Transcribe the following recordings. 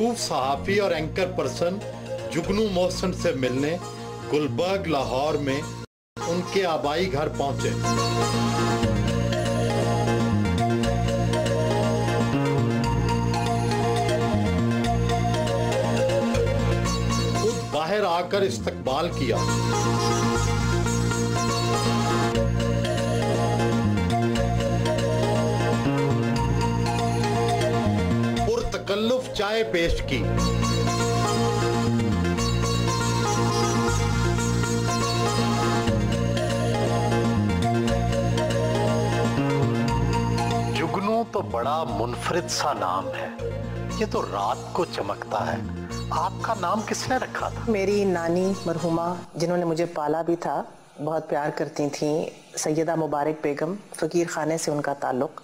मरूफ सहाफ़ी और anchor person जुगनू मोहसिन से मिलने गुलबर्ग लाहौर में उनके आबाई घर पहुंचे। खुद बाहर आकर इस्तकबाल किया। पुरतकल्लुफ चाय पेश की। जुगनू तो बड़ा मुनफरिद सा नाम है, ये तो रात को चमकता है। आपका नाम किसने रखा था? मेरी नानी मरहुमा, जिन्होंने मुझे पाला भी था, बहुत प्यार करती थी, सैयदा मुबारक बेगम, फ़कीर खाने से उनका ताल्लुक़,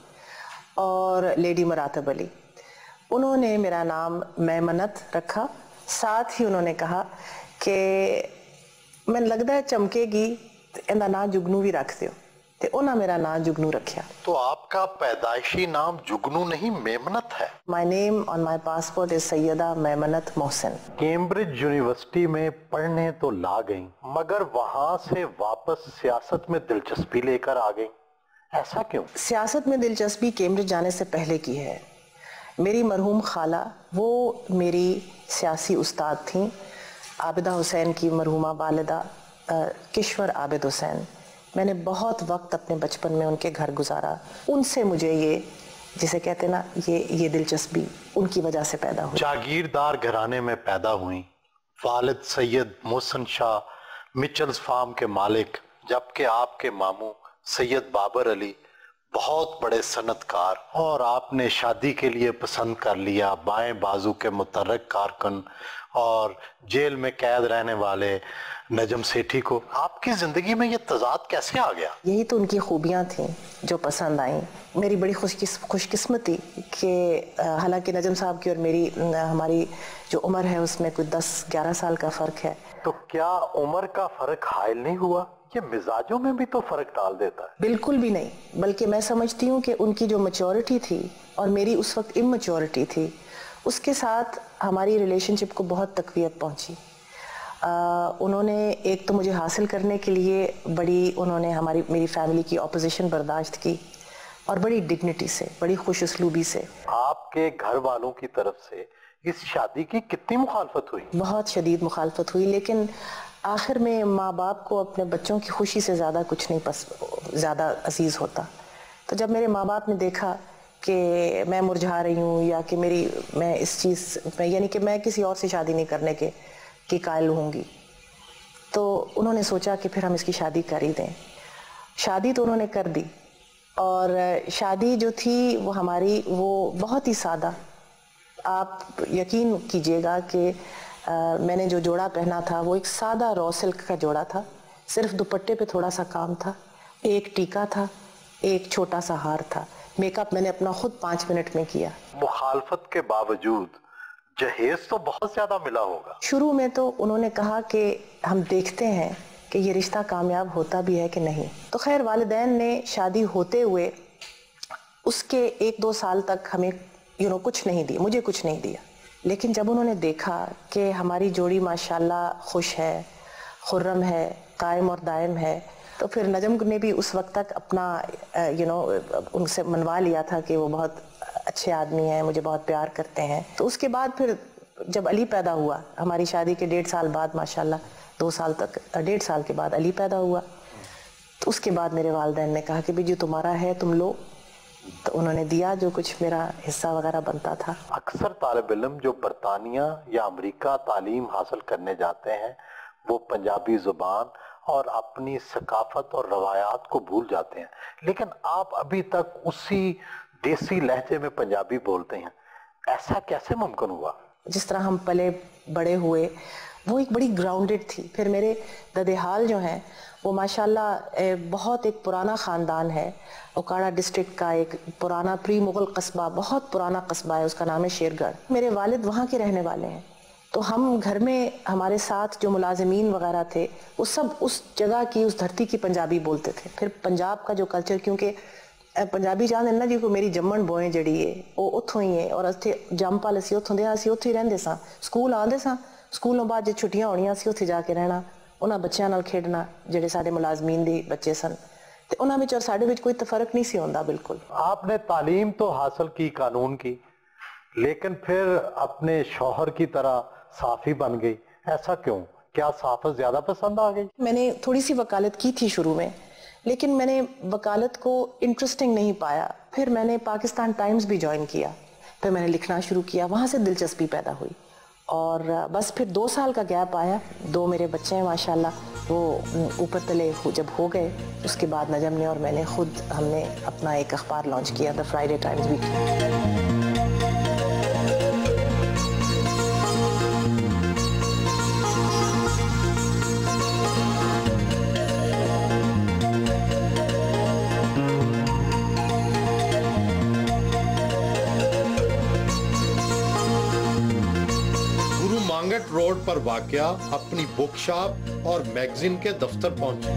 और लेडी मरातब अली, उन्होंने मेरा नाम मैमनत रखा। साथ ही उन्होंने कहा कि मैंने लगता है चमकेगी इनका नाम जुगनू भी रख दियो, तो उन्होंने मेरा नाम जुगनू रखा। तो आपका पैदाइशी नाम जुगनू नहीं मेमनत है? My name on my passport is Syeda Memnat Mohsin. Cambridge University में पढ़ने तो ला गई, मगर वहां से वापस सियासत में दिलचस्पी लेकर आ गई, ऐसा क्यों? सियासत में दिलचस्पी कैम्ब्रिज जाने से पहले की है। मेरी मरहूम खाला वो मेरी सियासी उस्ताद थी, आबिदा हुसैन की मरहूमा वालिदा किश्वर आबिद हुसैन। मैंने बहुत वक्त अपने बचपन में उनके घर गुजारा। उनसे मुझे ये, जिसे कहते ना, ये दिलचस्पी उनकी वजह से पैदा हुई। जागीरदार घराने में पैदा हुई। वालिद सैयद मोहसिन शाह मिचल्स फार्म के मालिक, जबकि आपके मामू सैयद बाबर अली बहुत बड़े सनतकार, और आपने शादी के लिए पसंद कर लिया बाएं बाजू के मुतर्रक कारकुन और जेल में कैद रहने वाले नजम सेठी को। आपकी जिंदगी में ये तजाद कैसे आ गया? यही तो उनकी खूबियां थी जो पसंद आई। मेरी बड़ी खुशकिस्मती कि हालांकि नजम साहब की और हमारी जो उम्र है उसमें कुछ 10-11 साल का फ़र्क है। तो क्या उम्र का फ़र्क हायल नहीं हुआ? ये मिजाजों में भी तो फ़र्क डाल देता है। बिल्कुल भी नहीं, बल्कि मैं समझती हूँ कि उनकी जो मैच्योरिटी थी और मेरी उस वक्त इमैच्योरिटी थी, उसके साथ हमारी रिलेशनशिप को बहुत तक़वियत पहुँची। उन्होंने एक तो मुझे हासिल करने के लिए उन्होंने मेरी फैमिली की ऑपोजिशन बर्दाश्त की, और बड़ी डिग्निटी से, बड़ी खुश उसलूबी से। आपके घर वालों की तरफ से इस शादी की कितनी मुखालफत हुई? बहुत शदीद मुखालफत हुई, लेकिन आखिर में माँ बाप को अपने बच्चों की खुशी से ज़्यादा कुछ नहीं ज़्यादा अजीज़ होता। तो जब मेरे माँ बाप ने देखा कि मैं मुरझा रही हूँ, या कि मैं इस चीज़ में, यानी कि मैं किसी और से शादी नहीं करने की कायल होंगी, तो उन्होंने सोचा कि फिर हम इसकी शादी कर ही दें। शादी तो उन्होंने कर दी, और शादी जो थी वो बहुत ही सादा। आप यकीन कीजिएगा कि मैंने जो जोड़ा पहना था वो एक सादा रॉ सिल्क का जोड़ा था, सिर्फ दुपट्टे पे थोड़ा सा काम था, एक टीका था, एक छोटा सा हार था। मेकअप मैंने अपना खुद 5 मिनट में किया। मुखालफत के बावजूद जहेज तो बहुत ज्यादा मिला होगा। शुरू में तो उन्होंने कहा कि हम देखते हैं कि ये रिश्ता कामयाब होता भी है कि नहीं। तो खैर वालिदैन ने शादी होते हुए उसके 1-2 साल तक हमें कुछ नहीं दिया, मुझे कुछ नहीं दिया। लेकिन जब उन्होंने देखा कि हमारी जोड़ी माशाल्लाह खुश है, खुर्रम है, कायम और दायम है, तो फिर नजम ने भी उस वक्त तक अपना उनसे मनवा लिया था कि वो बहुत अच्छे आदमी हैं, मुझे बहुत प्यार करते हैं। तो उसके बाद फिर जब अली पैदा हुआ, हमारी शादी के 1.5 साल बाद, माशाल्लाह 2 साल तक, 1.5 साल के बाद अली पैदा हुआ, तो उसके बाद मेरे वालिदैन ने कहा कि बीजू तुम्हारा है, तुम लो। तो उन्होंने दिया जो कुछ मेरा हिस्सा वगैरह बनता था। अक्सर तालिब इल्म जो बरतानिया या अमेरिका तालीम हासिल करने जाते हैं, वो पंजाबी जुबान और अपनी सकाफत और रवायात को भूल जाते हैं, लेकिन आप अभी तक उसी देसी लहजे में पंजाबी बोलते हैं, ऐसा कैसे मुमकिन हुआ? जिस तरह हम पले बड़े हुए वो एक बड़ी ग्राउंडेड थी। फिर मेरे ददेहाल जो हैं वो माशाल्लाह बहुत एक पुराना ख़ानदान है, ओकाड़ा डिस्ट्रिक्ट का एक पुराना प्री मुग़ल कस्बा, बहुत पुराना कस्बा है, उसका नाम है शेरगढ़। मेरे वालिद वहाँ के रहने वाले हैं, तो हम घर में हमारे साथ जो मुलाजिमीन वगैरह थे वो सब उस जगह की, उस धरती की पंजाबी बोलते थे। फिर पंजाब का जो कल्चर, क्योंकि ਪੰਜਾਬੀ ਚਾਹੁੰਦੇ ਨਾ ਜੀ ਕੋਈ ਮੇਰੀ ਜੰਮਣ ਬੋਏ ਜਿਹੜੀ ਹੈ ਉਹ ਉੱਥੋਂ ਹੀ ਹੈ, ਔਰ ਇੱਥੇ ਜੰਮਪਲ ਅਸੀਂ ਉੱਥੋਂ ਦੇ, ਅਸੀਂ ਉੱਥੇ ਹੀ ਰਹਿੰਦੇ ਸਾਂ, ਸਕੂਲ ਆਉਂਦੇ ਸਾਂ, ਸਕੂਲੋਂ ਬਾਅਦ ਜੇ ਛੁੱਟੀਆਂ ਹੋਣੀਆਂ ਅਸੀਂ ਉੱਥੇ ਜਾ ਕੇ ਰਹਿਣਾ, ਉਹਨਾਂ ਬੱਚਿਆਂ ਨਾਲ ਖੇਡਣਾ ਜਿਹੜੇ ਸਾਡੇ ਮੁਲਾਜ਼ਮੀਨ ਦੇ ਬੱਚੇ ਸਨ, ਤੇ ਉਹਨਾਂ ਵਿੱਚ ਔਰ ਸਾਡੇ ਵਿੱਚ ਕੋਈ ਫਰਕ नहीं सी होता बिल्कुल। आपने तालीम तो हासिल की कानून की, लेकिन फिर अपने शौहर की तरह साफी बन गई, ऐसा क्यों? क्या साफत ज्यादा पसंद आ गई? मैंने थोड़ी सी वकालत की थी शुरू में, लेकिन मैंने वकालत को इंटरेस्टिंग नहीं पाया, फिर मैंने पाकिस्तान टाइम्स भी ज्वाइन किया, फिर मैंने लिखना शुरू किया, वहाँ से दिलचस्पी पैदा हुई, और बस फिर 2 साल का गैप आया, 2 मेरे बच्चे हैं माशाल्लाह, वो ऊपर तले जब हो गए उसके बाद नजम ने और मैंने खुद हमने अपना एक अखबार लॉन्च किया, the Friday times weekly. Mangat road पर वाकया अपनी बुक शॉप और मैगजीन के दफ्तर पहुंचे।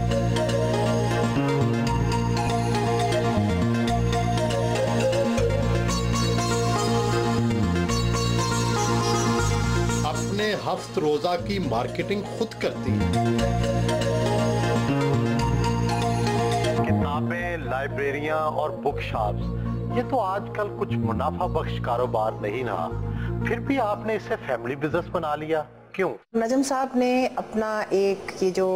अपने हफ्त रोजा की मार्केटिंग खुद करती है। किताबें, लाइब्रेरियां और बुक शॉप्स, ये तो आजकल कुछ मुनाफा बख्श कारोबार नहीं रहा, फिर भी आपने इसे फैमिली बिजनेस बना लिया, क्यों? नजम साहब ने अपना एक ये जो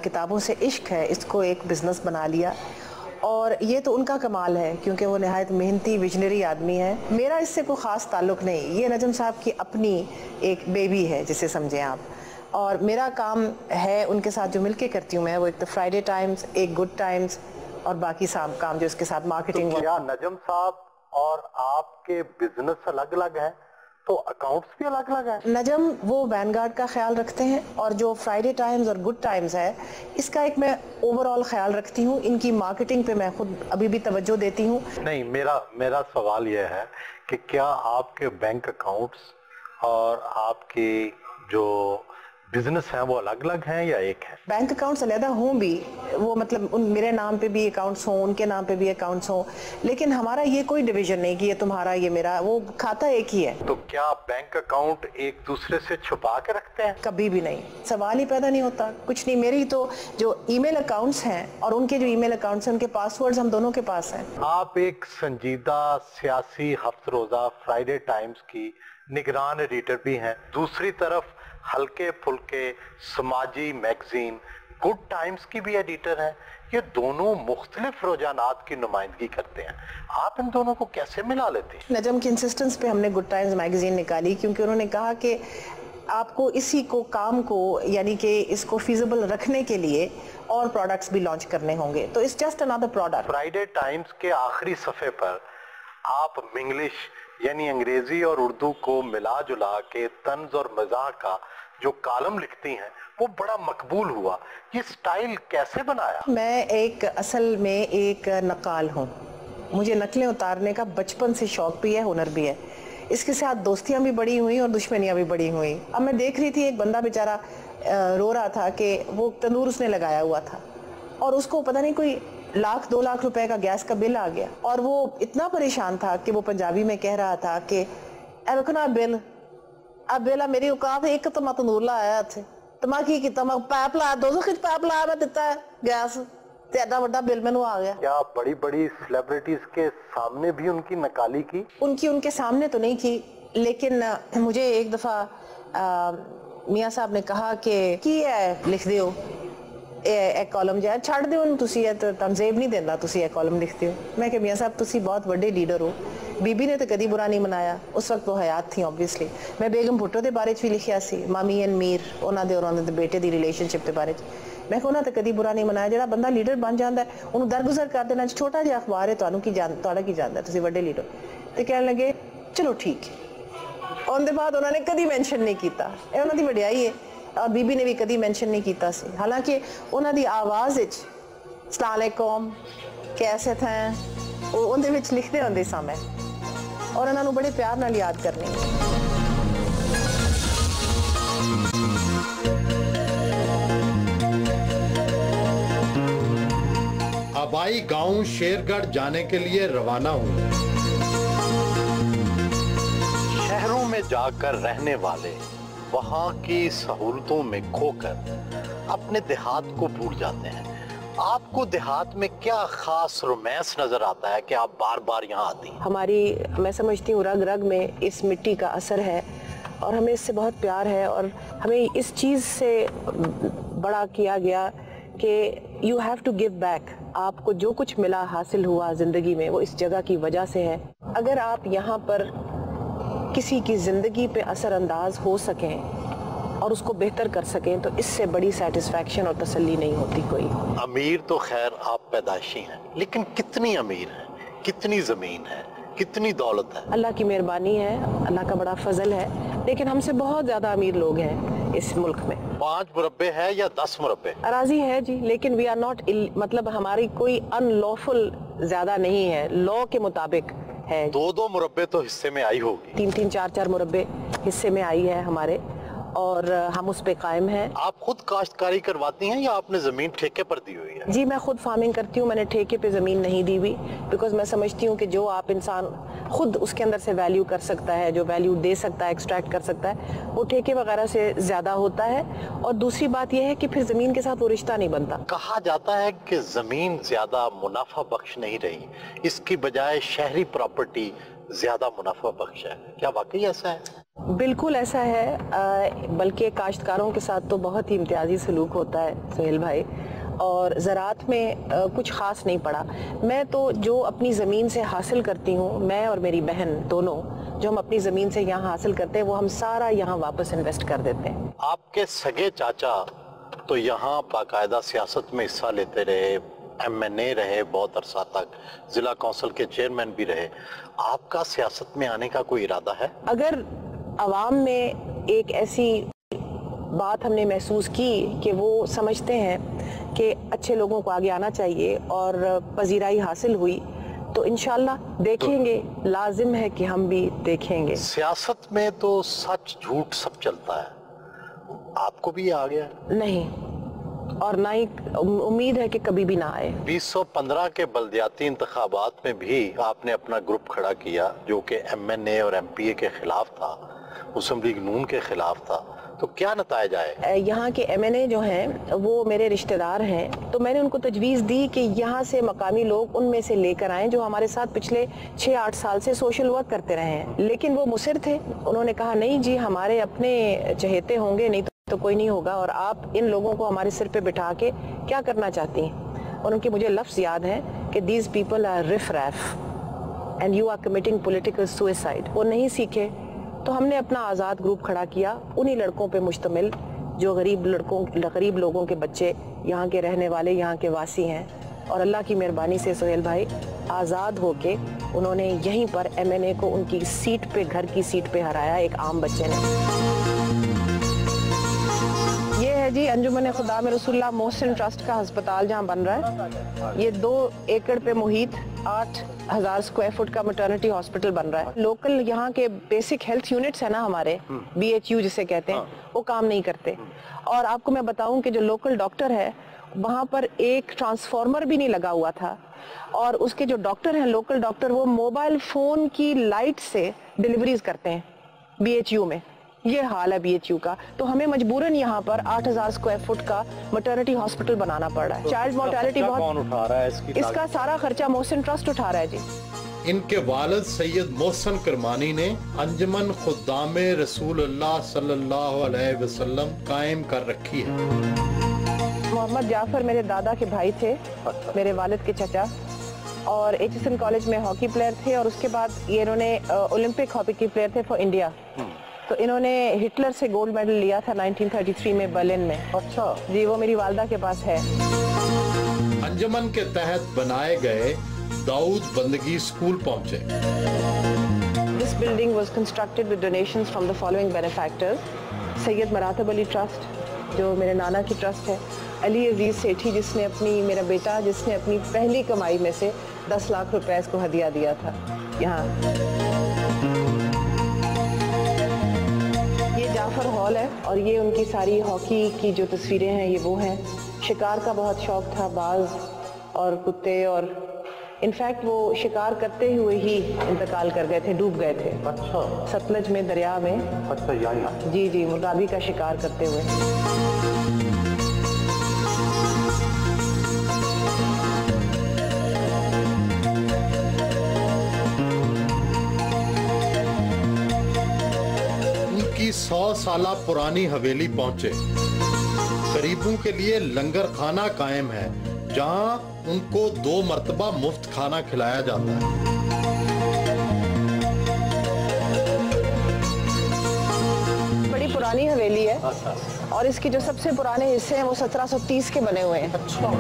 किताबों से इश्क है इसको एक बिजनेस बना लिया, और ये तो उनका कमाल है क्योंकि वो निहायत मेहनती विजनरी आदमी है। मेरा इससे कोई ख़ास ताल्लुक़ नहीं, ये नजम साहब की अपनी एक बेबी है जिसे समझें आप, और मेरा काम है उनके साथ जो मिलके करती हूँ मैं, वो एक तो फ्राइडे टाइम्स, एक गुड टाइम्स, और बाकी काम जो इसके साथ मार्केटिंग। तो क्या नजम साहब और आपके बिजनेस अलग अलग है तो अकाउंट्स भी अलग अलग है? नजम वो वैनगार्ड का ख्याल रखते हैं, और जो फ्राइडे टाइम्स और गुड टाइम्स है इसका एक मैं ओवरऑल ख्याल रखती हूँ, इनकी मार्केटिंग पे मैं खुद अभी भी तवज्जो देती हूँ। नहीं, मेरा सवाल यह है कि क्या आपके बैंक अकाउंट्स और आपकी जो बिजनेस है वो अलग अलग हैं या एक है? बैंक अकाउंट्स अलहदा हों भी, वो मतलब मेरे नाम पे भी अकाउंट्स हों, उनके नाम पे भी अकाउंट्स हों, लेकिन हमारा ये कोई डिवीजन नहीं कि ये तुम्हारा ये मेरा, वो खाता एक ही है। तो क्या बैंक अकाउंट एक दूसरे से छुपा के रखते हैं? कभी भी नहीं, सवाल ही पैदा नहीं होता, कुछ नहीं। मेरी तो जो ईमेल अकाउंट्स हैं और उनके जो ईमेल अकाउंट्स हैं उनके पासवर्ड्स हम दोनों के पास हैं। आप एक संजीदा सियासी हफ्त रोजा फ्राइडे टाइम्स की निगरान एडिटर भी हैं, दूसरी तरफ हल्के फुल्के समाजी मैगजीन गुड टाइम्स की भी एडिटर हैं। ये दोनों मुख्तलिफ रुझानात की नुमाइंदगी करते हैं, आप इन दोनों को कैसे मिला लेते हैं? नजम की इंसिस्टेंस पे हमने गुड टाइम्स मैगजीन निकाली, क्योंकि उन्होंने कहा कि आपको इसी को काम को यानी कि इसको फीजिबल रखने के लिए और प्रोडक्ट्स भी लॉन्च करने होंगे, तो it's just another product. Friday times के आखिरी सफ़े पर आप मिंग्लिश यानी अंग्रेजी और उर्दू को मिला जुला के तंज और मजाह का जो कॉलम लिखती हैं वो बड़ा मकबूल हुआ, ये स्टाइल कैसे बनाया? मैं एक असल में एक नकाल हूँ, मुझे नकलें उतारने का बचपन से शौक भी है, हुनर भी है, इसके साथ दोस्तियाँ भी बड़ी हुई और दुश्मनियाँ भी बड़ी हुई। अब मैं देख रही थी एक बंदा बेचारा रो रहा था कि वो तंदूर उसने लगाया हुआ था और उसको पता नहीं कोई 1-2 लाख रुपए का गैस का बिल आ गया, और वो इतना परेशान था कि वो पंजाबी में कह रहा था कि ना बिल अब बेला मेरी औकात एक तो मैं तंदूर लाया थे तो मैं की किया, मैं पाइप लाया, 200 खिच पाइप लाया, मैं दिता है गैस, ते एडा बड़ा बिल मैनू आ गया। क्या बड़ी बड़ी सेलिब्रिटीज के सामने भी उनकी नकाली की? उनके सामने तो नहीं की, लेकिन मुझे एक दफा मियाँ साहब ने कहा कि है लिख दियो ਇਹ ਕਾਲਮ ਜਿਹਾ ਛੱਡ ਦਿਓ ਉਹਨੂੰ, ਤੁਸੀਂ ਇਹ ਤਨਜ਼ੀਬ ਨਹੀਂ ਦਿੰਦਾ, ਤੁਸੀਂ ਇਹ ਕਾਲਮ ਲਿਖਦੇ ਹੋ। ਮੈਂ ਕਿਹਾ ਮੀਆਂ ਸਾਹਿਬ ਤੁਸੀਂ ਬਹੁਤ ਵੱਡੇ ਲੀਡਰ ਹੋ, ਬੀਬੀ ਨੇ ਤਾਂ ਕਦੀ ਬੁਰਾ ਨਹੀਂ ਮਨਾਇਆ, ਉਸ ਵਕਤ ਉਹ ਹਯਾਤ ਥੀ ਆਬਵੀਅਸਲੀ। ਮੈਂ ਬੇਗਮ ਭੁੱਟੋ ਦੇ ਬਾਰੇ 'ਚ ਵੀ ਲਿਖਿਆ ਸੀ, ਮਾਮੀ ਐਂਡ ਮੀਰ ਉਹਨਾਂ ਦੇ ਬੇਟੇ ਦੀ ਰਿਲੇਸ਼ਨਸ਼ਿਪ ਦੇ ਬਾਰੇ 'ਚ। ਮੈਂ ਕਿਹਾ ਉਹਨਾਂ ਤਾਂ ਕਦੀ ਬੁਰਾ ਨਹੀਂ ਮਨਾਇਆ, ਜਿਹੜਾ ਬੰਦਾ ਲੀਡਰ ਬਣ ਜਾਂਦਾ ਉਹਨੂੰ ਦਰਗੁਜ਼ਰ ਕਰ ਦੇਣਾ, ਛੋਟਾ ਜਿਹਾ ਅਖਬਾਰ ਹੈ, ਤੁਹਾਨੂੰ ਕੀ ਤੁਹਾਡਾ ਕੀ ਜਾਂਦਾ, ਤੁਸੀਂ ਵੱਡੇ ਲੀਡਰ। ਤੇ ਕਹਿਣ ਲੱਗੇ ਚਲੋ ਠੀਕ ਹੈ। ਉਹਦੇ ਬਾਅਦ ਉਹਨਾਂ ਨੇ ਕਦੀ ਮੈਂਸ਼ਨ ਨਹੀਂ ਕੀਤਾ, ਇਹ ਉਹਨਾਂ ਦੀ ਵਡਿਆਈ ਹੈ, और बीबी ने भी कभी मेंशन नहीं किया सी, हालांकि उन्होंने आवाज़ अस्सलाम वालेकुम कैसे थे वो उनदे विच लिखते होंदे सां मैं, और उन्होंने बड़े प्यार नाल याद करनी। अब आबाई गांव शेरगढ़ जाने के लिए रवाना हुए। शहरों में जाकर रहने वाले वहां की सहूलतों में खोकर अपने देहात को भूल जाते हैं। आपको देहात में क्या खास रोमांस नजर आता है कि आप बार बार यहाँ आती हैं? मैं समझती हूँ रग रग में इस मिट्टी का असर है और हमें इससे बहुत प्यार है और हमें इस चीज़ से बड़ा किया गया कि you have to give back. आपको जो कुछ मिला, हासिल हुआ ज़िंदगी में, वो इस जगह की वजह से है। अगर आप यहाँ पर किसी की ज़िंदगी पे असरअंदाज हो सकें और उसको बेहतर कर सकें, तो इससे बड़ी सेटिस्फैक्शन और तसल्ली नहीं होती कोई। अमीर तो खैर आप पैदाइशी हैं, लेकिन कितनी अमीर हैं, कितनी ज़मीन है, कितनी दौलत है? अल्लाह की मेहरबानी है, अल्लाह का बड़ा फजल है, लेकिन हमसे बहुत ज़्यादा अमीर लोग हैं इस मुल्क में। 5 मुरब्बे है या 10 मुरब्बे? अराजी है जी, लेकिन वी आर नॉट, मतलब हमारी कोई अनलॉफुल ज़्यादा नहीं है, लॉ के मुताबिक है। 2-2 मुरब्बे तो हिस्से में आई होगी। 3-3, 4-4 मुरब्बे हिस्से में आई है हमारे, और हम उस पे कायम हैं। आप खुद काश्तकारी करवाती हैं या आपने जमीन ठेके पर दी हुई है? जी, मैं खुद फार्मिंग करती हूँ, मैंने ठेके पे ज़मीन नहीं दी हुई, बिकॉज मैं समझती हूँ कि जो आप इंसान खुद उसके अंदर से वैल्यू कर सकता है, जो वैल्यू दे सकता है, एक्सट्रैक्ट कर सकता है, वो ठेके वगैरह से ज़्यादा होता है। और दूसरी बात यह है कि फिर ज़मीन के साथ वो रिश्ता नहीं बनता। कहा जाता है कि जमीन ज्यादा मुनाफा बख्श नहीं रही, इसकी बजाय शहरी प्रॉपर्टी ज्यादा मुनाफा बख्श है। क्या वाकई ऐसा है? बिल्कुल ऐसा है, बल्कि काश्तकारों के साथ तो बहुत ही इम्तियाजी सलूक होता है सुहेल भाई, और ज़राअत में कुछ ख़ास नहीं पड़ा। मैं तो जो अपनी ज़मीन से हासिल करती हूँ, मैं और मेरी बहन दोनों, जो हम अपनी ज़मीन से यहाँ हासिल करते हैं, वो हम सारा यहाँ वापस इन्वेस्ट कर देते हैं। आपके सगे चाचा तो यहाँ बाकायदा सियासत में हिस्सा लेते रहे, MNA रहे बहुत अरसा तक, जिला कौंसिल के चेयरमैन भी रहे। आपका सियासत में आने का कोई इरादा है? अगर अवाम में एक ऐसी बात हमने महसूस की कि वो समझते हैं कि अच्छे लोगों को आगे आना चाहिए और पजीराई हासिल हुई, तो इंशाल्लाह देखेंगे, लाजिम है कि हम भी देखेंगे। सियासत में तो सच झूठ सब चलता है, आपको भी आ गया? नहीं, और ना ही उम्मीद है कि कभी भी ना आए। 2015 के बल्दियाती इंतखाबात में भी आपने अपना ग्रुप खड़ा किया जो कि MNA और MPA के खिलाफ था, मुस्लिम लीग नून के खिलाफ था, तो क्या नतायज आए? यहाँ के MNA जो हैं वो मेरे रिश्तेदार हैं, तो मैंने उनको तजवीज़ दी कि यहाँ से मकामी लोग उनमें से लेकर आएँ जो हमारे साथ पिछले 6-8 साल से सोशल वर्क करते रहे हैं। लेकिन वो मुसिर थे, उन्होंने कहा नहीं जी, हमारे अपने चहेते होंगे, नहीं तो कोई नहीं होगा, और आप इन लोगों को हमारे सिर पे बिठा के क्या करना चाहती हैं? और उनके मुझे लफ्ज़ याद हैं कि these people are riff raff and you are committing political suicide. वो नहीं सीखे, तो हमने अपना आज़ाद ग्रुप खड़ा किया, उन्हीं लड़कों पे मुश्तमिल जो गरीब लोगों के बच्चे यहाँ के रहने वाले, यहाँ के वासी हैं। और अल्लाह की मेहरबानी से सुहेल भाई, आज़ाद होके उन्होंने यहीं पर MNA को उनकी सीट पे, घर की सीट पे हराया एक आम बच्चे ने। ये है जी अंजुमन खुदा में रसूलुल्लाह मोहसिन ट्रस्ट का अस्पताल जहाँ बन रहा है। ये 2 एकड़ पे मुहित 8,000 स्क्वायर फुट का मैटरनिटी हॉस्पिटल बन रहा है। लोकल यहाँ के बेसिक हेल्थ यूनिट्स है ना हमारे, BHU जिसे कहते हैं, वो काम नहीं करते। और आपको मैं बताऊं कि जो लोकल डॉक्टर है, वहाँ पर एक ट्रांसफार्मर भी नहीं लगा हुआ था, और उसके जो डॉक्टर हैं, लोकल डॉक्टर, वो मोबाइल फोन की लाइट से डिलीवरीज करते हैं BHU में। ये हाल है BHU का। तो हमें मजबूरन यहाँ पर 8,000 स्क्वायर फुट का मैटरनिटी हॉस्पिटल बनाना पड़ रहा है। चाइल्ड मोर्टेलिटी बहुत, कौन उठा रहा है इसका सारा खर्चा मोहसिन ट्रस्ट उठा रहा है जी। इनके वालिद सैयद मोहसिन करमानी ने अंजुमन खुद्दामे रसूलुल्लाह सल्लल्लाहु अलैहि वसल्लम कायम कर रखी है। मोहम्मद जाफर मेरे दादा के भाई थे, मेरे वालिद के चचा, और HSN कॉलेज में हॉकी प्लेयर थे, और उसके बाद ये इन्होंने ओलंपिक हॉकी प्लेयर थे फॉर इंडिया। तो इन्होंने हिटलर से गोल्ड मेडल लिया था 1933 में बर्लिन में। अच्छा जी, वो मेरी वालदा के पास है। अंजुमन के तहत बनाए गए दाऊद बंदगी स्कूल पहुंचे। This building was constructed with donations from the following benefactors: Syed Maratab Ali Trust जो मेरे नाना की ट्रस्ट है, अली अजीज सेठी जिसने मेरा बेटा जिसने अपनी पहली कमाई में से 10 लाख रुपए इसको हदिया दिया था। यहाँ जाफर हॉल है, और ये उनकी सारी हॉकी की जो तस्वीरें हैं, ये वो हैं। शिकार का बहुत शौक था बाज, और कुत्ते, और इनफैक्ट वो शिकार करते हुए ही इंतकाल कर गए थे, डूब गए थे। अच्छा, सतलज में, दरिया में। अच्छा, यहाँ जी जी, मुर्गाबी का शिकार करते हुए। उनकी 100 साला पुरानी हवेली पहुंचे। गरीबों के लिए लंगर खाना कायम है, जहां उनको 2 मर्तबा मुफ्त खाना खिलाया जाता है। बड़ी पुरानी हवेली है और इसके जो सबसे पुराने हिस्से हैं वो 1730 के बने हुए हैं। अच्छा,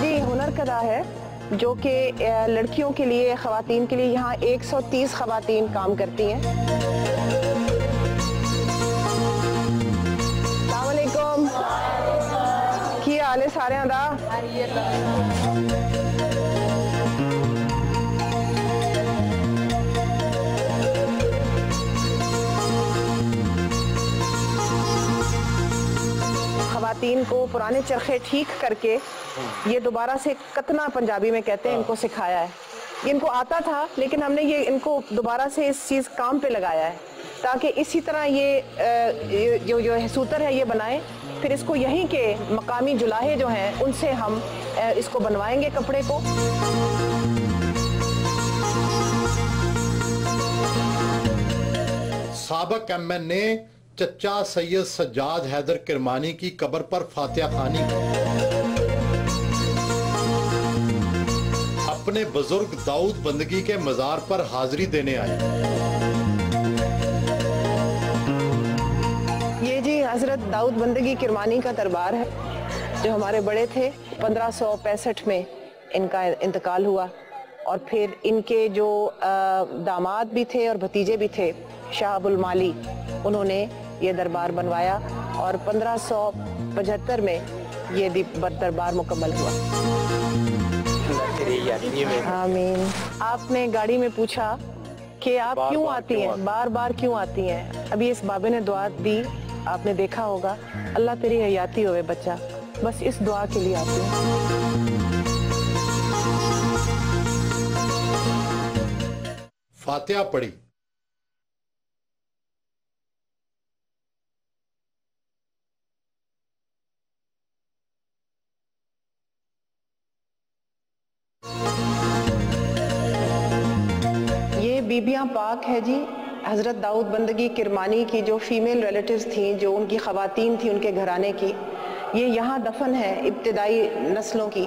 जी, हुनरकदा है जो कि लड़कियों के लिए, ख़वातीन के लिए यहाँ 130 ख़वातीन काम करती हैं। अस्सलाम वालेकुम, की हाल है सारे दा? ख़वातीन को पुराने चरखे ठीक करके ये दोबारा से कतना, पंजाबी में कहते हैं, इनको सिखाया है। ये इनको आता था लेकिन हमने ये इनको दोबारा से इस चीज़ काम पे लगाया है ताकि इसी तरह ये जो सूतर है ये बनाएं। फिर इसको यहीं के मकामी जुलाहे जो हैं उनसे हम इसको बनवाएंगे कपड़े को। साबिक एमएन ने चचा सैयद सज्जाद हैदर किरमानी की कब्र पर फातिहा खानी की। अपने बुजुर्ग दाऊद बंदगी के मजार पर हाजिरी देने आए। ये जी हजरत दाऊद बंदगी किरमानी का दरबार है जो हमारे बड़े थे। 1565 में इनका इंतकाल हुआ और फिर इनके जो दामाद भी थे और भतीजे भी थे, शाह अबुल माली, उन्होंने ये दरबार बनवाया और 1575 में ये दरबार मुकम्मल हुआ। आमीन। आपने गाड़ी में पूछा कि आप क्यों आती हैं, बार बार क्यों आती हैं? अभी इस बाबे ने दुआ दी, आपने देखा होगा, अल्लाह तेरी हयाती होवे बच्चा, बस इस दुआ के लिए आती हूँ। फातिहा पढ़ी। ये बीबियाँ पाक है जी, हज़रत दाऊद बंदगी किरमानी की जो फीमेल रिलेटिव्स थी, जो उनकी ख़वातीन थी उनके घराने की, ये यहाँ दफन है इब्तिदाई नस्लों की।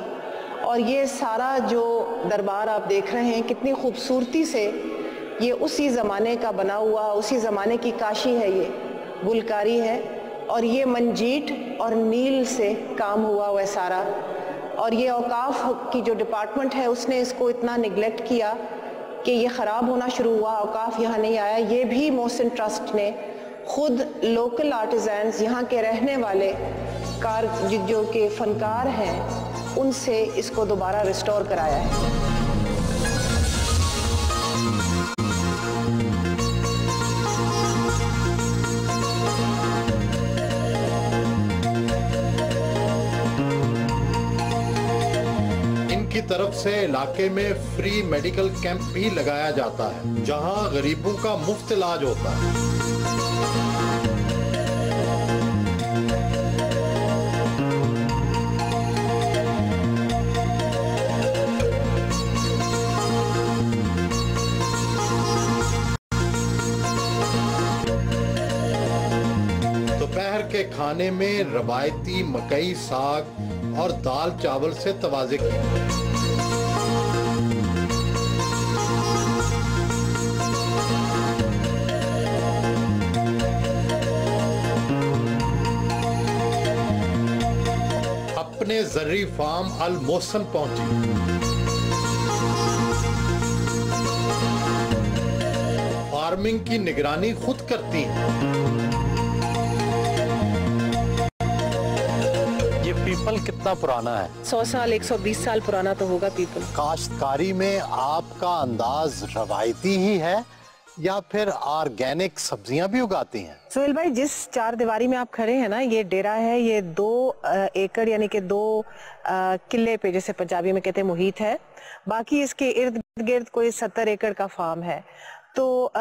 और ये सारा जो दरबार आप देख रहे हैं कितनी खूबसूरती से, ये उसी ज़माने का बना हुआ, उसी ज़माने की काशी है, ये गुलकारी है और ये मंजीट और नील से काम हुआ है सारा। और ये औकाफ की जो डिपार्टमेंट है उसने इसको इतना निगलेक्ट किया कि ये ख़राब होना शुरू हुआ, औकाफ यहाँ नहीं आया। ये भी मोहसिन ट्रस्ट ने खुद लोकल आर्टिजन्स, यहाँ के रहने वाले कार जो के फनकार हैं, उनसे इसको दोबारा रिस्टोर कराया है। की तरफ से इलाके में फ्री मेडिकल कैंप भी लगाया जाता है, जहां गरीबों का मुफ्त इलाज होता है। दोपहर के खाने में रवायती मकई, साग और दाल चावल से तवाज़े किए। अपने जर्री फार्म अल मोहसन पहुंची। फार्मिंग की निगरानी खुद करती हैं। ये पीपल कितना पुराना है? 100 साल, 120 साल पुराना तो होगा पीपल। काश्तकारी में आपका अंदाज रवायती ही है या फिर ऑर्गेनिक सब्जियां भी उगाती हैं? सोहेल भाई, जिस चार दीवारी में आप खड़े हैं ना, ये डेरा है, ये 2 एकड़ यानी कि 2 किले पे, जैसे पंजाबी में कहते हैं, मुहित है। बाकी इसके इर्द गिर्द कोई 70 एकड़ का फार्म है। तो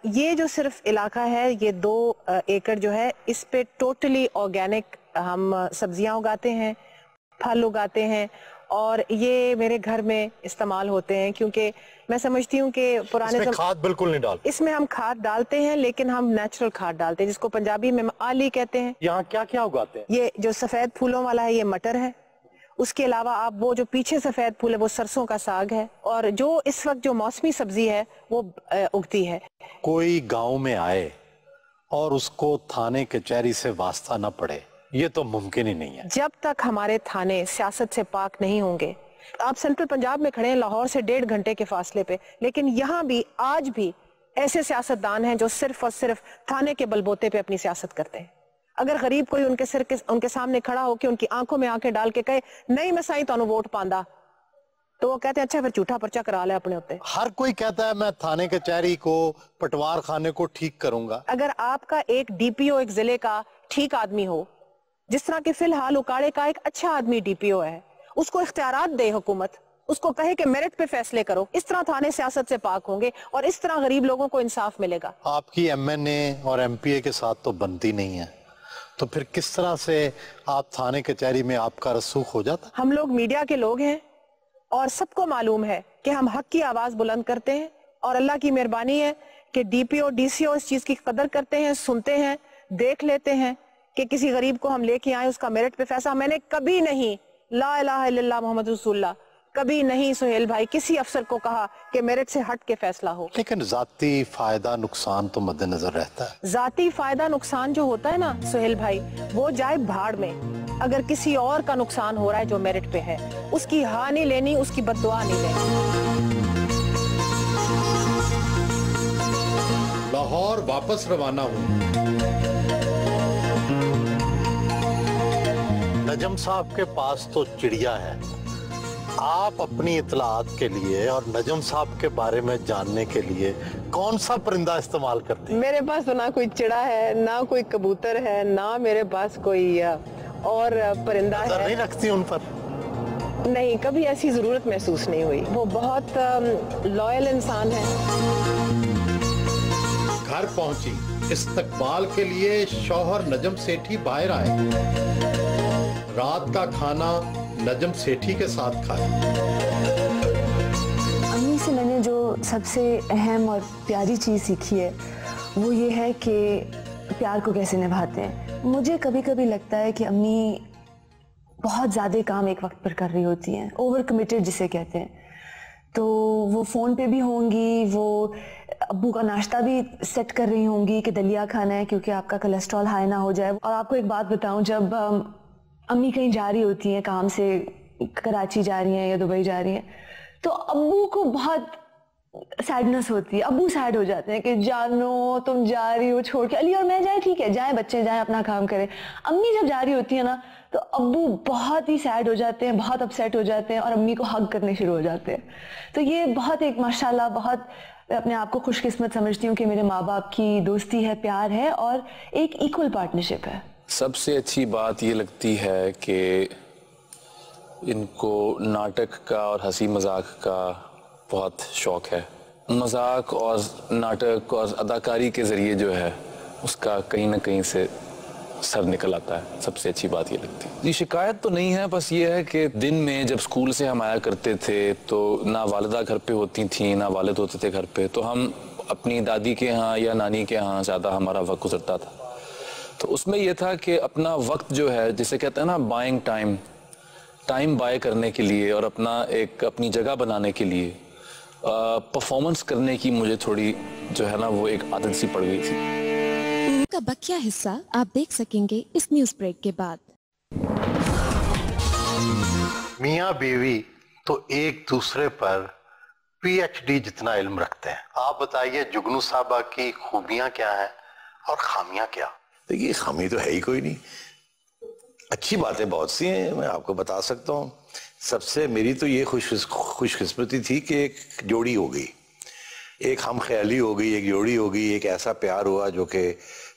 ये जो सिर्फ इलाका है, ये 2 एकड़ जो है, इस पे टोटली ऑर्गेनिक हम सब्जियां उगाते हैं, फल उगाते हैं, और ये मेरे घर में इस्तेमाल होते हैं। क्योंकि मैं समझती हूँ कि पुराने खाद बिल्कुल नहीं डालते। इसमें हम खाद डालते हैं, लेकिन हम नेचुरल खाद डालते हैं, जिसको पंजाबी में आली कहते हैं। यहाँ क्या क्या उगाते हैं? ये जो सफेद फूलों वाला है, ये मटर है। उसके अलावा आप वो जो पीछे सफेद फूल है, वो सरसों का साग है। और जो इस वक्त जो मौसमी सब्जी है वो उगती है। कोई गांव में आए और उसको थाने कचहरी से वास्ता न पड़े, ये तो मुमकिन ही नहीं है। जब तक हमारे थाने सियासत से पाक नहीं होंगे। आप सेंट्रल पंजाब में खड़े हैं, लाहौर से 1.5 घंटे के फासले पे, लेकिन यहाँ भी आज भी ऐसे सियासतदान हैं जो सिर्फ और सिर्फ थाने के बलबोते पे अपनी सियासत करते हैं। अगर गरीब कोई उनके सामने खड़ा हो के उनकी आंखों में आंखें डाल के कहे नहीं मैं साईं तानू वोट पांदा, तो वो कहते हैं अच्छा फिर झूठा पर्चा करा ले अपने उत्ते। हर कोई कहता है मैं थाने कचहरी को, पटवार खाने को ठीक करूंगा। अगर आपका एक डीपीओ एक जिले का ठीक आदमी हो, जिस तरह के फिलहाल उकाड़े का एक अच्छा आदमी डीपीओ है, उसको इख्तियारात दे हुकूमत, उसको कहे कि मेरिट पे फैसले करो, इस तरह थाने सियासत से पाक होंगे और इस तरह गरीब लोगों को इंसाफ मिलेगा। आपकी एमएनए और एमपीए के साथ तो बनती नहीं है, तो फिर किस तरह से आप थाने कचहरी में आपका रसूख हो जाता? हम लोग मीडिया के लोग हैं और सबको मालूम है कि हम हक की आवाज बुलंद करते हैं, और अल्लाह की मेहरबानी है कि डीपीओ डीसीओ इस चीज की कदर करते हैं, सुनते हैं, देख लेते हैं कि किसी गरीब को हम लेके आए, उसका मेरिट पे फैसला। मैंने कभी नहीं, ला इलाहा इल्लल्लाह मोहम्मद रसूलुल्लाह, कभी नहीं सोहेल भाई किसी अफसर को कहा कि मेरिट से हट के फैसला हो। लेकिन जाती फायदा नुकसान तो मद्देनजर रहता है। जाती फायदा नुकसान जो होता है ना सोहेल भाई, वो जाए भाड़ में। अगर किसी और का नुकसान हो रहा है जो मेरिट पे है, उसकी हाँ नहीं लेनी, उसकी बद्दुआ नहीं लेनी। लाहौर वापस रवाना हूँ। नजम साहब के पास तो चिड़िया है। आप अपनी इतलात के लिए और नजम साहब के बारे में जानने के लिए कौन सा परिंदा इस्तेमाल करते हैं? मेरे पास तो ना कोई चिड़ा है, ना कोई कबूतर है, ना मेरे पास कोई और परिंदा है। नहीं रखती उन पर? नहीं, कभी ऐसी जरूरत महसूस नहीं हुई। वो बहुत लॉयल इंसान है। घर पहुंची, इस्तकबाल के लिए शौहर नजम सेठी बाहर आए। रात का खाना नजम सेठी के साथ खाया। अम्मी से मैंने जो सबसे अहम और प्यारी चीज़ सीखी है वो ये है कि प्यार को कैसे निभाते हैं। मुझे कभी कभी लगता है कि अम्मी बहुत ज़्यादा काम एक वक्त पर कर रही होती हैं, ओवर कमिटेड जिसे कहते हैं। तो वो फ़ोन पे भी होंगी, वो अब्बू का नाश्ता भी सेट कर रही होंगी कि दलिया खाना है क्योंकि आपका कोलेस्ट्रॉल हाई ना हो जाए। और आपको एक बात बताऊं, जब अम्मी कहीं जा रही होती हैं काम से, कराची जा रही हैं या दुबई जा रही हैं, तो अब्बू को बहुत सैडनेस होती है। अब्बू सैड हो जाते हैं कि जानो तुम जा रही हो छोड़ के, अली और मैं जाए ठीक है, जाए बच्चे जाए अपना काम करें। अम्मी जब जा रही होती है ना तो अब्बू बहुत ही सैड हो जाते हैं, बहुत अपसेट हो जाते हैं और अम्मी को हग करने शुरू हो जाते हैं। तो ये बहुत एक माशाल्लाह, बहुत अपने आप को खुशकिस्मत समझती हूँ कि मेरे माँ बाप की दोस्ती है, प्यार है और एक इक्वल पार्टनरशिप है। सबसे अच्छी बात ये लगती है कि इनको नाटक का और हंसी मजाक का बहुत शौक है। मजाक और नाटक और अदाकारी के ज़रिए जो है उसका कहीं ना कहीं से सर निकल आता है। सबसे अच्छी बात ये लगती है। जी, शिकायत तो नहीं है, बस ये है कि दिन में जब स्कूल से हम आया करते थे तो ना वालिदा घर पे होती थी ना वालिद होते थे घर पे, तो हम अपनी दादी के यहाँ या नानी के यहाँ ज़्यादा हमारा वक्त गुजरता था। तो उसमें यह था कि अपना वक्त जो है, जिसे कहते हैं ना बाइंग टाइम बाय करने के लिए और अपनी जगह बनाने के लिए परफॉर्मेंस करने की मुझे थोड़ी जो है ना वो एक आदत सी पड़ गई थी। का बकिया हिस्सा आप देख सकेंगे इस न्यूज़ ब्रेक के बाद। मियाँ बीवी तो एक दूसरे पर पीएचडी जितना इल्म रखते हैं। आप बताइए जुगनू साहबा की खूबियां क्या हैं और खामियां क्या? देखिए, खामी तो है ही कोई नहीं, अच्छी बातें बहुत सी हैं, मैं आपको बता सकता हूँ। सबसे मेरी तो ये खुशकिस्मती थी कि एक जोड़ी हो गई। एक हम ख्याली हो गई, एक जोड़ी हो गई, एक ऐसा प्यार हुआ जो कि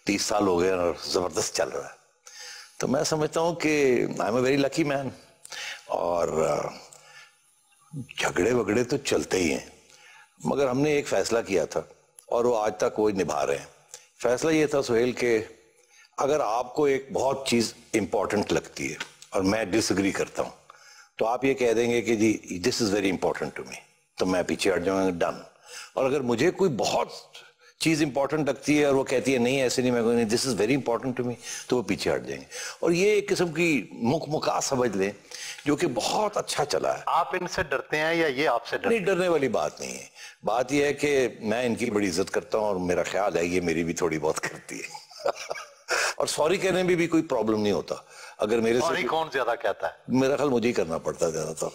30 साल हो गए और जबरदस्त चल रहा है। तो मैं समझता हूँ कि I am a very lucky man. और झगड़े वगड़े तो चलते ही हैं, मगर हमने एक फैसला किया था और वो आज तक वो निभा रहे हैं। फैसला ये था सुहेल कि अगर आपको एक बहुत चीज इंपॉर्टेंट लगती है और मैं डिसएग्री करता हूँ, तो आप ये कह देंगे कि जी this is very important to me, तो मैं पीछे हट जाऊंगा, डन। और अगर मुझे कोई बहुत चीज इंपॉर्टेंट लगती है और वो कहती है नहीं ऐसे नहीं, मैं कहूँगी this is very important to me, तो वो पीछे हट जाएंगे। और ये एक किस्म की मुखा समझ लें जो कि बहुत अच्छा चला है। आप इनसे डरते हैं या ये आपसे डरते हैं? नहीं, डरने वाली बात नहीं है। बात यह है कि मैं इनकी बड़ी इज्जत करता हूँ और मेरा ख्याल है ये मेरी भी थोड़ी बहुत करती है और सॉरी कहने में भी कोई प्रॉब्लम नहीं होता। अगर मेरे से कौन ज्यादा कहता है? मेरा ख्याल मुझे ही करना पड़ता है ज्यादातर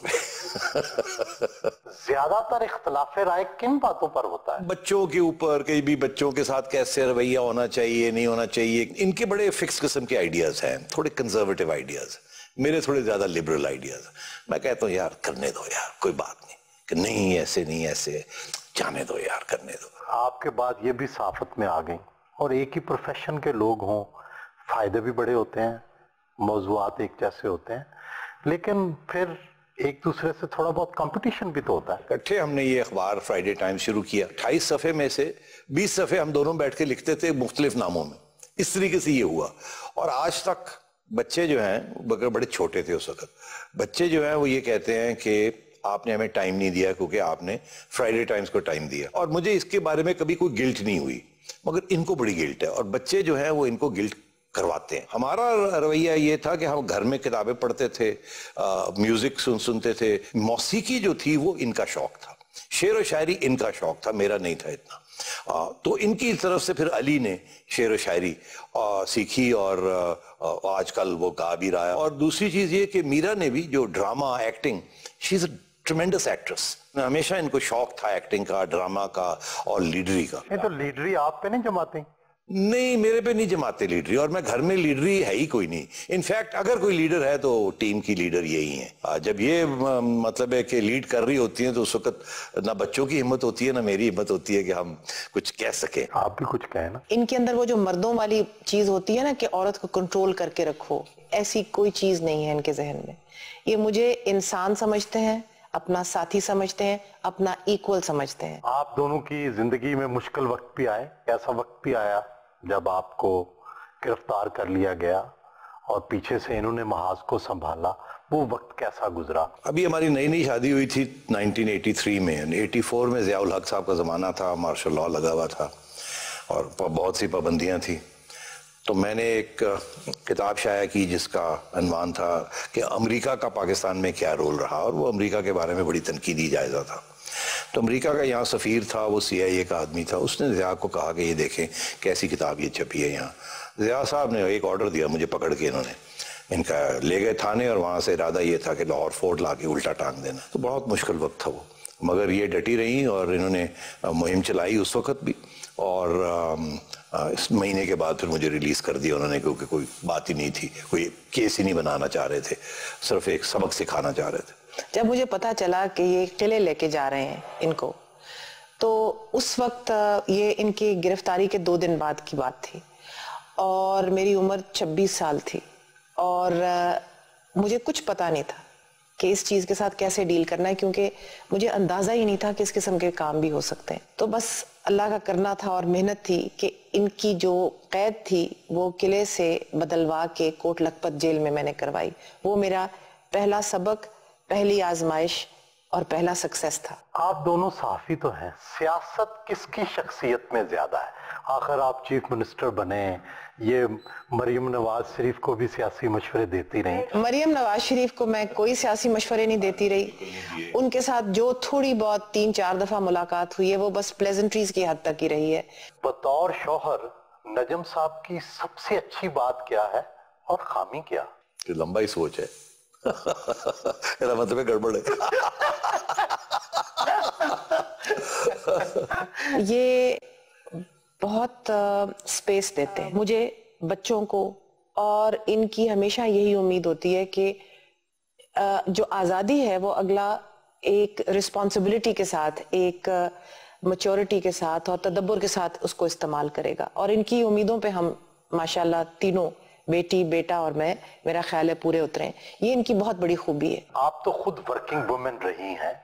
ज्यादातर इख्तलाफ राय किन बातों पर होता है? बच्चों के ऊपर, कहीं भी बच्चों के साथ कैसे रवैया होना चाहिए, नहीं होना चाहिए। इनके बड़े फिक्स किस्म के आइडियाज हैं, थोड़े कंजर्वेटिव आइडियाज, मेरे थोड़े ज्यादा लिबरल आइडियाज। मैं कहता हूँ यार करने दो यार, कोई बात नहीं, कि नहीं ऐसे नहीं ऐसे, जाने दो यार, करने दो। आपके बाद ये भी साफत में आ गई और एक ही प्रोफेशन के लोग हों, फायदे भी बड़े होते हैं, मौजूआत एक जैसे होते हैं, लेकिन फिर एक दूसरे से थोड़ा बहुत कंपटीशन भी तो होता है। इकट्ठे हमने ये अखबार फ्राइडे टाइम्स शुरू किया। 28 सफ़े में से 20 सफ़े हम दोनों बैठ के लिखते थे मुख्तलिफ नामों में। इस तरीके से ये हुआ और आज तक बच्चे जो हैं, बड़े छोटे थे उस वक्त, बच्चे जो हैं वो ये कहते हैं कि आपने हमें टाइम नहीं दिया क्योंकि आपने फ्राइडे टाइम्स को टाइम दिया। और मुझे इसके बारे में कभी कोई गिल्ट नहीं हुई, मगर इनको बड़ी गिल्ट है और बच्चे जो हैं वो इनको गिल्ट करवाते हैं। हमारा रवैया ये था कि हम घर में किताबें पढ़ते थे, म्यूजिक सुनते थे। मौसीकी जो थी वो इनका शौक था, शेर व शायरी इनका शौक था, मेरा नहीं था इतना। तो इनकी तरफ से फिर अली ने शेर व शायरी सीखी और आजकल वो गा भी रहा है। और दूसरी चीज ये कि मीरा ने भी जो drama acting, she is a ट्रेमेंडस actress. हमेशा इनको शौक था एक्टिंग का, ड्रामा का और लीडरी का। ये तो लीडरी आप पे नहीं जमाती? नहीं, मेरे पे नहीं जमाते लीडरी, और मैं घर में लीडरी है ही कोई नहीं। इनफैक्ट अगर कोई लीडर है तो टीम की लीडर यही है। जब ये मतलब है कि लीड कर रही होती है तो उस वक्त ना बच्चों की हिम्मत होती है ना मेरी हिम्मत होती है कि हम कुछ कह सके। आप भी कुछ कहें ना। इनके अंदर वो जो मर्दों वाली चीज होती है ना कि औरत को कंट्रोल करके रखो, ऐसी कोई चीज नहीं है इनके जहन में। ये मुझे इंसान समझते हैं, अपना साथी समझते हैं, अपना इक्वल समझते हैं। आप दोनों की जिंदगी में मुश्किल वक्त भी आए, ऐसा वक्त भी आया जब आपको गिरफ्तार कर लिया गया और पीछे से इन्होंने महाज को संभाला, वो वक्त कैसा गुजरा? अभी हमारी नई नई शादी हुई थी 1983 में। 84 में ज़ियाउल हक साहब का ज़माना था, मार्शल लॉ लगा हुआ था और बहुत सी पाबंदियां थी। तो मैंने एक किताब शाया की जिसका अनवान था कि अमेरिका का पाकिस्तान में क्या रोल रहा, और वो अमेरिका के बारे में बड़ी तनकीदी जायजा था। तो अमेरिका का यहाँ सफ़ीर था, वो CIA का आदमी था, उसने ज़िया को कहा कि ये देखें कैसी किताब ये छपी है यहाँ। ज़िया साहब ने एक ऑर्डर दिया मुझे पकड़ के, इन्होंने इनका ले गए थाने और वहाँ से इरादा ये था कि लाहौर फोर्ट ला के उल्टा टांग देना। तो बहुत मुश्किल वक्त था वो, मगर ये डटी रही और इन्होंने मुहिम चलाई उस वक्त भी, और इस महीने के बाद फिर मुझे रिलीज़ कर दिया उन्होंने, क्योंकि कोई बात ही नहीं थी, कोई केस ही नहीं बनाना चाह रहे थे, सिर्फ एक सबक सिखाना चाह रहे थे। जब मुझे पता चला कि ये किले लेके जा रहे हैं इनको, तो उस वक्त ये इनकी गिरफ्तारी के 2 दिन बाद की बात थी और मेरी उम्र 26 साल थी और मुझे कुछ पता नहीं था कि इस चीज़ के साथ कैसे डील करना है, क्योंकि मुझे अंदाज़ा ही नहीं था कि इस किस्म के काम भी हो सकते हैं। तो बस अल्लाह का करना था और मेहनत थी कि इनकी जो कैद थी वो किले से बदलवा के कोट लखपत जेल में मैंने करवाई। वो मेरा पहला सबक, पहली आजमाइश और पहला सक्सेस था। आप दोनों सहाफी तो हैं, सियासत किसकी शख्सियत में ज्यादा है? आखिर आप चीफ मिनिस्टर बने, ये मरियम नवाज शरीफ को भी सियासी मशवरे देती रही। मरियम नवाज शरीफ को मैं कोई सियासी मशवरे नहीं देती रही। उनके साथ जो थोड़ी बहुत 3-4 दफा मुलाकात हुई है वो बस प्लेजेंट्रीज की हद तक ही रही है। बतौर शौहर नजम साहब की सबसे अच्छी बात क्या है और खामी क्या? लंबा ही सोच है मेरा मतलब गड़बड़ है ये बहुत स्पेस देते हैं मुझे, बच्चों को, और इनकी हमेशा यही उम्मीद होती है कि जो आज़ादी है वो अगला एक रिस्पॉन्सिबिलिटी के साथ, एक मैच्योरिटी के साथ और तदब्बर के साथ उसको इस्तेमाल करेगा। और इनकी उम्मीदों पे हम माशाल्लाह तीनों, बेटी, बेटा और मैं, मेरा ख्याल है पूरे उतरे। ये इनकी बहुत बड़ी खूबी है। आप तो खुद वर्किंग वुमेन रही हैं,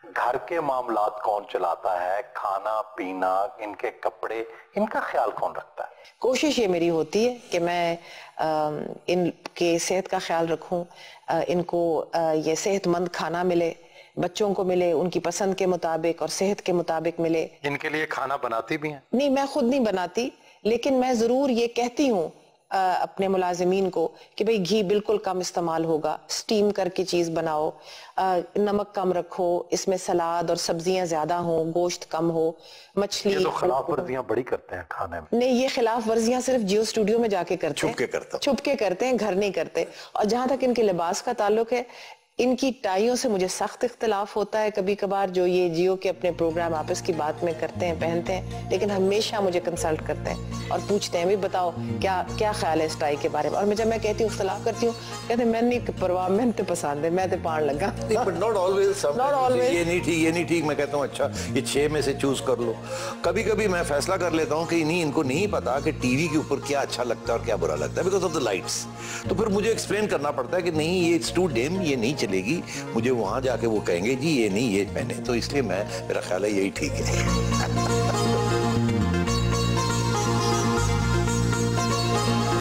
घर के मामलात कौन चलाता है? खाना पीना, इनके कपड़े, इनका ख्याल कौन रखता है? कोशिश ये मेरी होती है कि मैं इनके सेहत का ख्याल रखूं, इनको ये सेहतमंद खाना मिले, बच्चों को मिले उनकी पसंद के मुताबिक और सेहत के मुताबिक मिले। इनके लिए खाना बनाती भी हैं? नहीं, मैं खुद नहीं बनाती, लेकिन मैं जरूर ये कहती हूँ अपने मुलाजिमीन को कि भाई घी बिल्कुल कम इस्तेमाल होगा, स्टीम करके चीज बनाओ, नमक कम रखो, इसमें सलाद और सब्जियां ज्यादा हो, गोश्त कम हो, मछली। ये तो खिलाफ वर्जियां बड़ी करते हैं खाने में। नहीं, ये खिलाफ वर्जियां सिर्फ जियो स्टूडियो में जाके करते हैं, छुप के करते हैं, घर नहीं करते। और जहां तक इनके लिबास का ताल्लुक है, इनकी टाइयों से मुझे सख्त इख्तिलाफ होता है कभी कभार, जो ये जियो के अपने प्रोग्राम आपस की बात में करते हैं, पहनते हैं, लेकिन हमेशा मुझे कंसल्ट करते हैं और पूछते हैं भी बताओ क्या क्या ख्याल है इस टाई के बारे में। और जब मैं कहती हूँ इख्तिलाफ करती हूँ, कहते हैं मैं नहीं परवाह, मैं तो पसंद है, मैं तो पान लगा। नॉट ऑलवेज ये नहीं ठीक, ये नहीं ठीक। मैं कहता हूँ अच्छा ये 6 में से चूज कर लो। कभी कभी मैं फैसला कर लेता हूँ कि नहीं, इनको नहीं पता कि टीवी के ऊपर क्या अच्छा लगता है और क्या बुरा लगता है, बिकॉज ऑफ द लाइट्स। तो फिर मुझे एक्सप्लेन करना पड़ता है कि नहीं ये इट्स टू डिम, ये नहीं चलेगी। मुझे वहां जाके वो कहेंगे जी ये नहीं, ये पहने। तो इसलिए मेरा ख्याल है यही ठीक है।